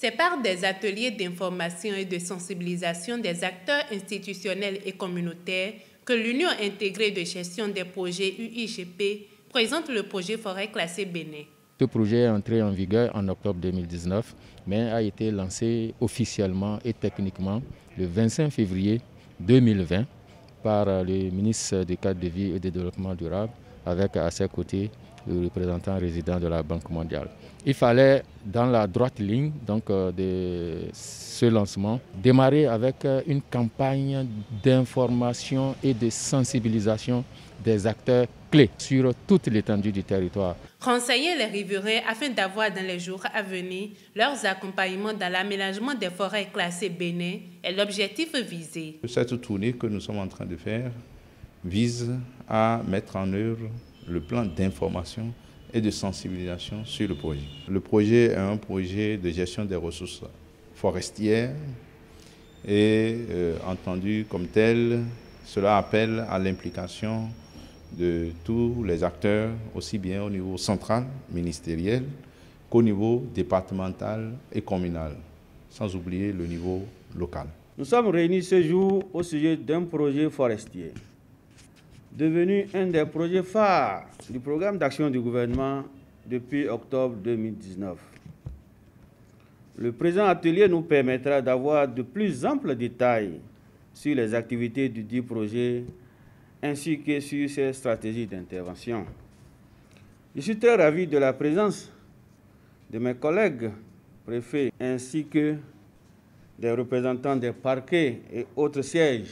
C'est par des ateliers d'information et de sensibilisation des acteurs institutionnels et communautaires que l'Union intégrée de gestion des projets UIGP présente le projet Forêt classée Bénin. Ce projet est entré en vigueur en octobre 2019, mais a été lancé officiellement et techniquement le 25 février 2020 par le ministre du Cadre de vie et du Développement durable, avec à ses côtés le représentant résident de la Banque mondiale. Il fallait, dans la droite ligne de ce lancement, démarrer avec une campagne d'information et de sensibilisation des acteurs clés sur toute l'étendue du territoire. Renseigner les riverains afin d'avoir dans les jours à venir leurs accompagnements dans l'aménagement des forêts classées Bénin est l'objectif visé. Cette tournée que nous sommes en train de faire vise à mettre en œuvre le plan d'information et de sensibilisation sur le projet. Le projet est un projet de gestion des ressources forestières et entendu comme tel, cela appelle à l'implication de tous les acteurs, aussi bien au niveau central, ministériel, qu'au niveau départemental et communal, sans oublier le niveau local. Nous sommes réunis ce jour au sujet d'un projet forestier, devenu un des projets phares du programme d'action du gouvernement depuis octobre 2019. Le présent atelier nous permettra d'avoir de plus amples détails sur les activités du dit projet ainsi que sur ses stratégies d'intervention. Je suis très ravi de la présence de mes collègues préfets ainsi que des représentants des parquets et autres sièges.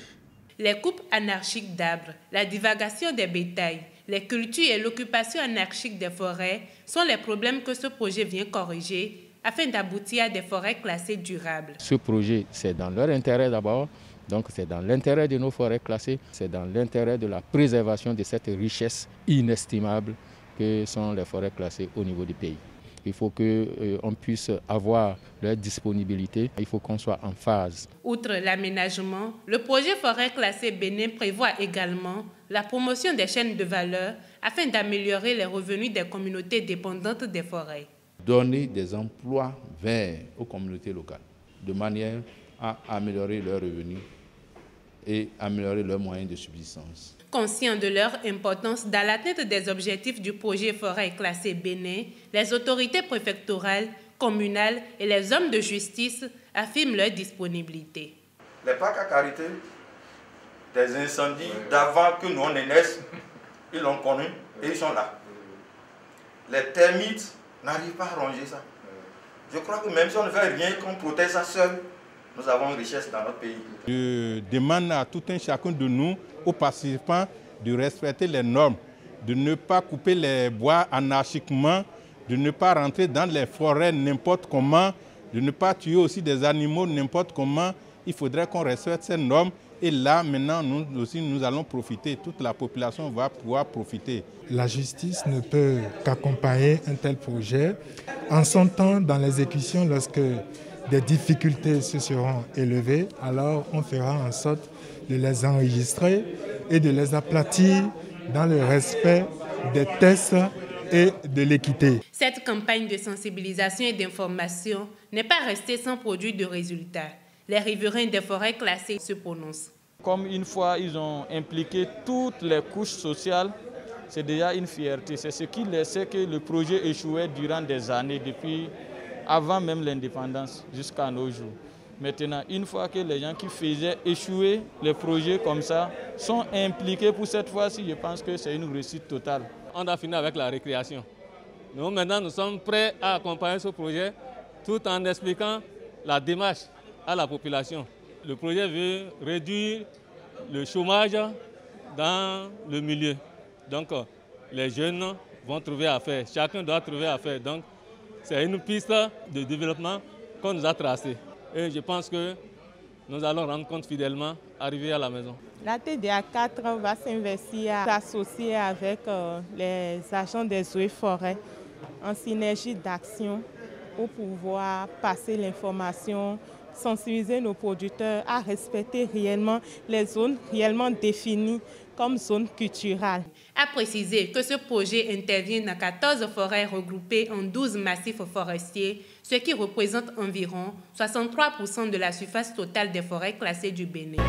Les coupes anarchiques d'arbres, la divagation des bétails, les cultures et l'occupation anarchique des forêts sont les problèmes que ce projet vient corriger afin d'aboutir à des forêts classées durables. Ce projet, c'est dans leur intérêt d'abord, donc c'est dans l'intérêt de nos forêts classées, c'est dans l'intérêt de la préservation de cette richesse inestimable que sont les forêts classées au niveau du pays. Il faut qu'on puisse avoir leur disponibilité, il faut qu'on soit en phase. Outre l'aménagement, le projet Forêt classée Bénin prévoit également la promotion des chaînes de valeur afin d'améliorer les revenus des communautés dépendantes des forêts. Donner des emplois verts aux communautés locales, de manière à améliorer leurs revenus et améliorer leurs moyens de subsistance. Conscients de leur importance dans l'atteinte des objectifs du projet Forêt classée Bénin, les autorités préfectorales, communales et les hommes de justice affirment leur disponibilité. Les parcs à carité, des incendies d'avant que nous on naisse, ils l'ont connu et ils sont là. Les termites n'arrivent pas à ronger ça. Je crois que même si on ne fait rien, qu'on protège ça seul, nous avons une richesse dans notre pays. Je demande à tout un chacun de nous, aux participants, de respecter les normes, de ne pas couper les bois anarchiquement, de ne pas rentrer dans les forêts n'importe comment, de ne pas tuer aussi des animaux n'importe comment. Il faudrait qu'on respecte ces normes. Et là, maintenant, nous aussi, nous allons profiter. Toute la population va pouvoir profiter. La justice ne peut qu'accompagner un tel projet en son temps dans l'exécution lorsque des difficultés se seront élevées, alors on fera en sorte de les enregistrer et de les aplatir dans le respect des tests et de l'équité. Cette campagne de sensibilisation et d'information n'est pas restée sans produit de résultats. Les riverains des forêts classées se prononcent. Comme une fois ils ont impliqué toutes les couches sociales, c'est déjà une fierté. C'est ce qui laissait que le projet échouait durant des années, depuis avant même l'indépendance jusqu'à nos jours. Maintenant, une fois que les gens qui faisaient échouer les projets comme ça sont impliqués pour cette fois-ci, je pense que c'est une réussite totale. On a fini avec la récréation. Nous, maintenant, nous sommes prêts à accompagner ce projet tout en expliquant la démarche à la population. Le projet veut réduire le chômage dans le milieu. Donc, les jeunes vont trouver à faire. Chacun doit trouver à faire. Donc, c'est une piste de développement qu'on nous a tracée. Et je pense que nous allons rendre compte fidèlement, arriver à la maison. La TDA 4 va s'investir à s'associer avec les agents des eaux et forêts en synergie d'action pour pouvoir passer l'information sensibiliser nos producteurs à respecter réellement les zones réellement définies comme zones culturelles. A préciser que ce projet intervient dans 14 forêts regroupées en 12 massifs forestiers, ce qui représente environ 63% de la surface totale des forêts classées du Bénin.